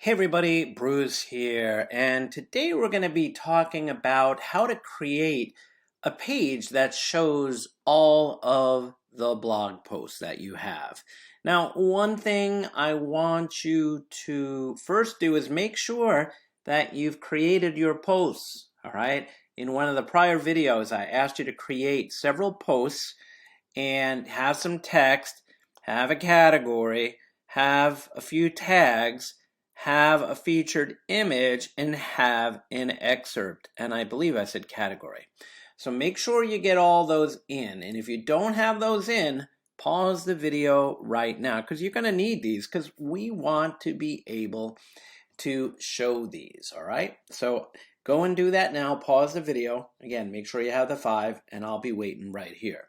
Hey everybody, Bruce here, and today we're going to be talking about how to create a page that shows all of the blog posts that you have. Now, one thing I want you to first do is make sure that you've created your posts, all right? In one of the prior videos, I asked you to create several posts and have some text, have a category, have a few tags, have a featured image, and have an excerpt. And I believe I said category. So make sure you get all those in. And if you don't have those in, pause the video right now because you're going to need these because we want to be able to show these. All right. So go and do that now. Pause the video. Again, make sure you have the 5 and I'll be waiting right here.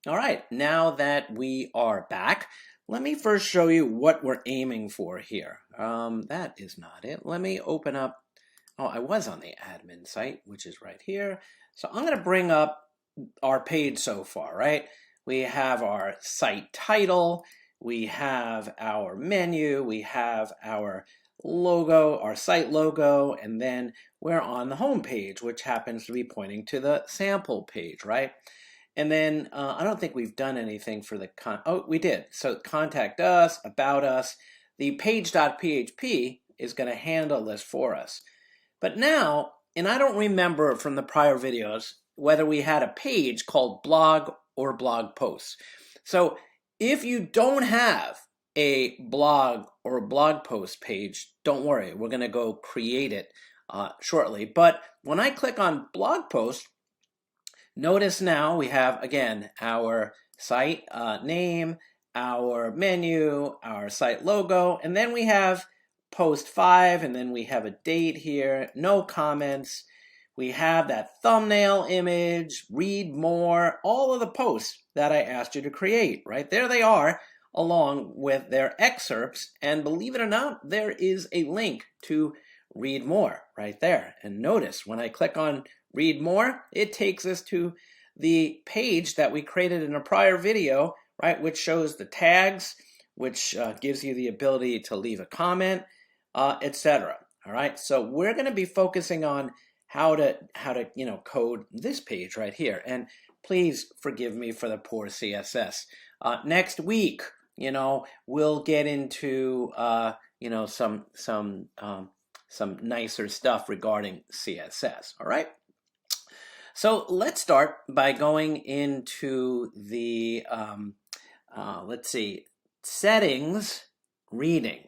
All right. Now that we are back, let me first show you what we're aiming for here. That is not it. Let me open up. Oh, I was on the admin site, which is right here. So I'm going to bring up our page so far, right? We have our site title. We have our menu. We have our logo, our site logo, and then we're on the home page, which happens to be pointing to the sample page, right? And then I don't think we've done anything for the oh, we did. So contact us, about us. The page.php is going to handle this for us. But now, and I don't remember from the prior videos whether we had a page called blog or blog posts. So if you don't have a blog or a blog post page, don't worry. We're going to go create it shortly. But when I click on blog post, notice now we have, again, our site name, our menu, our site logo, and then we have post 5, and then we have a date here, no comments. We have that thumbnail image, read more, all of the posts that I asked you to create, right? There they are, along with their excerpts, and believe it or not, there is a link to read more right there. And notice when I click on read more, it takes us to the page that we created in a prior video, right, which shows the tags, which gives you the ability to leave a comment, etc. All right, so we're going to be focusing on how to code this page right here. And please forgive me for the poor CSS. Next week, we'll get into some nicer stuff regarding CSS. All right. So let's start by going into the, let's see, settings, reading.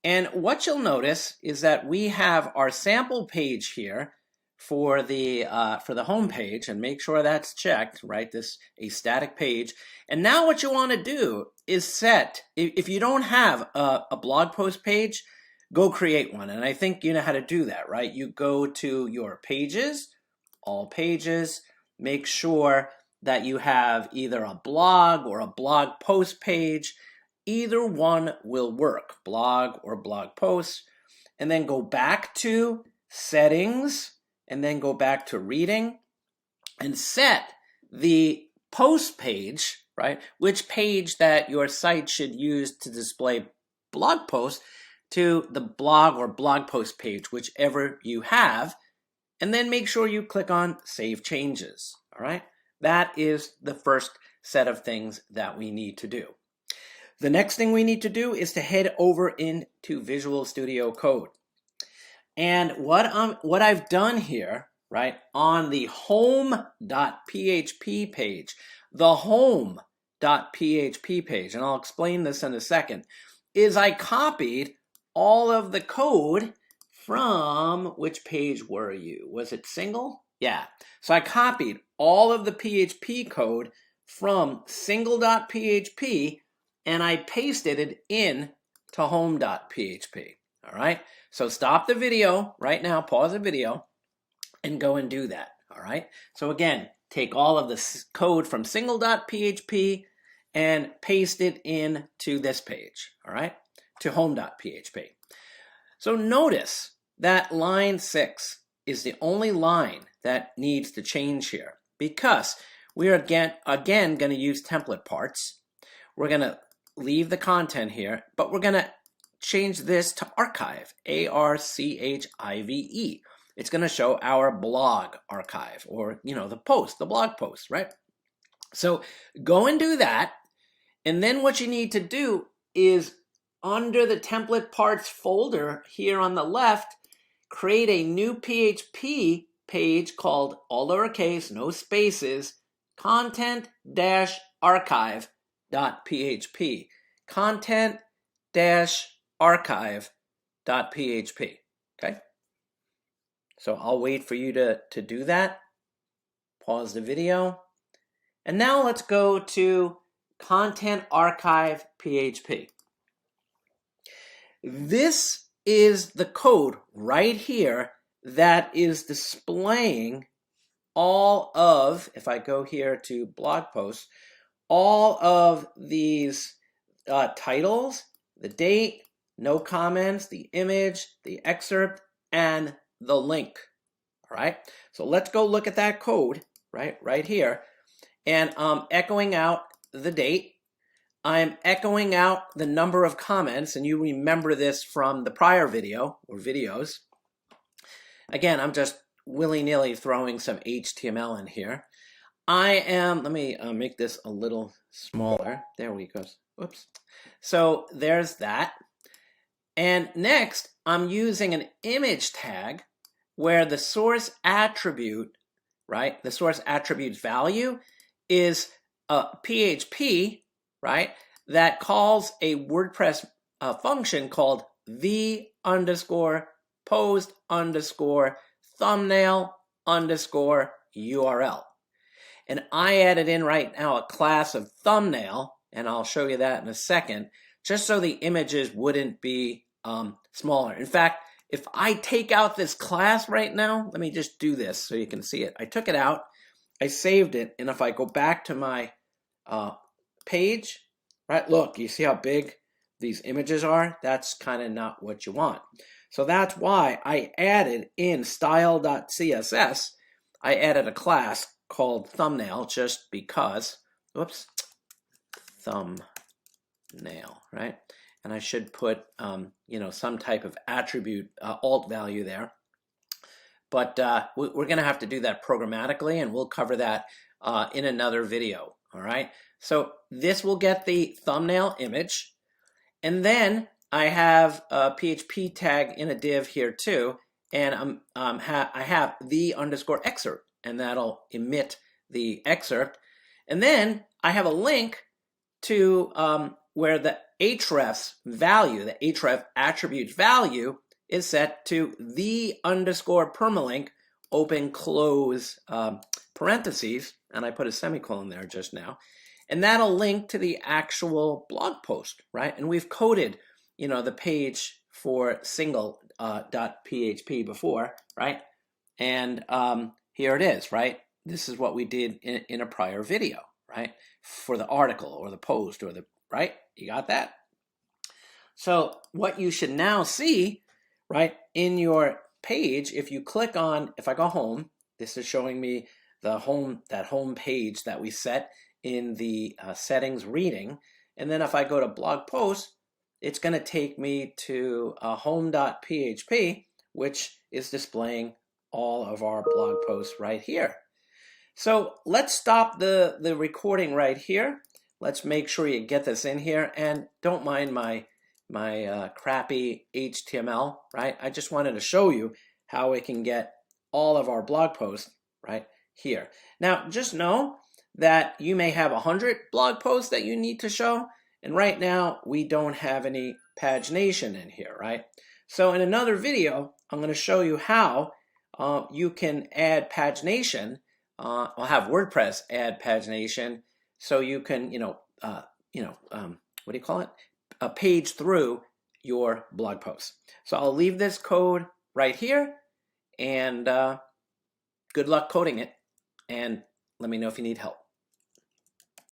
And what you'll notice is that we have our sample page here for the home page, and make sure that's checked, right? This a static page. And now what you want to do is set, if you don't have a blog post page, go create one. And I think you know how to do that, right? You go to your pages, all pages, make sure that you have either a blog or a blog post page. Either one will work, blog or blog posts. And then go back to settings, and then go back to reading, and set the post page, right? Which page that your site should use to display blog posts, to the blog or blog post page, whichever you have, and then make sure you click on Save Changes, all right? That is the first set of things that we need to do. The next thing we need to do is to head over into Visual Studio Code. And what I've done here, right, on the home.php page, the home.php page, and I'll explain this in a second, is I copied all of the code from, which page were you? Was it single? Yeah. So I copied all of the PHP code from single.php and I pasted it in to home.php. All right. So stop the video right now, pause the video, and go and do that. All right. So again, take all of the code from single.php and paste it into this page. All right. To home.php. So notice that line 6 is the only line that needs to change here because we are again going to use template parts. We're going to leave the content here, but we're going to change this to archive, A-R-C-H-I-V-E. It's going to show our blog archive, or, the blog post, right? So go and do that. And then what you need to do is, under the template parts folder here on the left, create a new PHP page called, all lowercase, no spaces, content-archive.php. Content-archive.php. Okay? So I'll wait for you to do that. Pause the video. And now let's go to Content Archive PHP. This is the code right here that is displaying all of, if I go here to blog posts, all of these titles, the date, no comments, the image, the excerpt, and the link. All right, so let's go look at that code right here. And I'm echoing out the date. I'm echoing out the number of comments, and you remember this from the prior video or videos. Again, I'm just willy-nilly throwing some HTML in here. Let me make this a little smaller. There we go. Whoops. So there's that. And next, I'm using an image tag where the source attribute, right? The source attribute's value is a PHP, right? That calls a WordPress function called the_post_thumbnail_URL. And I added in right now a class of thumbnail, and I'll show you that in a second, just so the images wouldn't be smaller. In fact, if I take out this class right now, let me just do this so you can see it. I took it out, I saved it, and if I go back to my page, right, look, you see how big these images are? That's kind of not what you want. So that's why I added in style.css, I added a class called thumbnail, just because, whoops, thumbnail, right? And I should put, some type of attribute alt value there. But we're going to have to do that programmatically, and we'll cover that in another video, all right? So this will get the thumbnail image, and then I have a PHP tag in a div here too, and I have the_excerpt, and that'll emit the excerpt. And then I have a link to where the href's value, the href attribute value, is set to the_permalink open close parentheses, and I put a semicolon there just now, and that'll link to the actual blog post, right? And we've coded, the page for single.php before, right? And here it is, right? This is what we did in a prior video, right? For the article or the post or right? You got that? So what you should now see, right, in your page, if you click on, if I go home, this is showing me that home page that we set in the settings reading. And then if I go to blog post, it's going to take me to home.php, which is displaying all of our blog posts right here. So let's stop the recording right here. Let's make sure you get this in here, and don't mind my crappy HTML, right? I just wanted to show you how we can get all of our blog posts right here. Now, just know that you may have 100 blog posts that you need to show, and right now we don't have any pagination in here, right? So in another video, I'm going to show you how you can add pagination. I'll have WordPress add pagination, so you can, what do you call it? Page through your blog posts. So I'll leave this code right here, and good luck coding it, and let me know if you need help.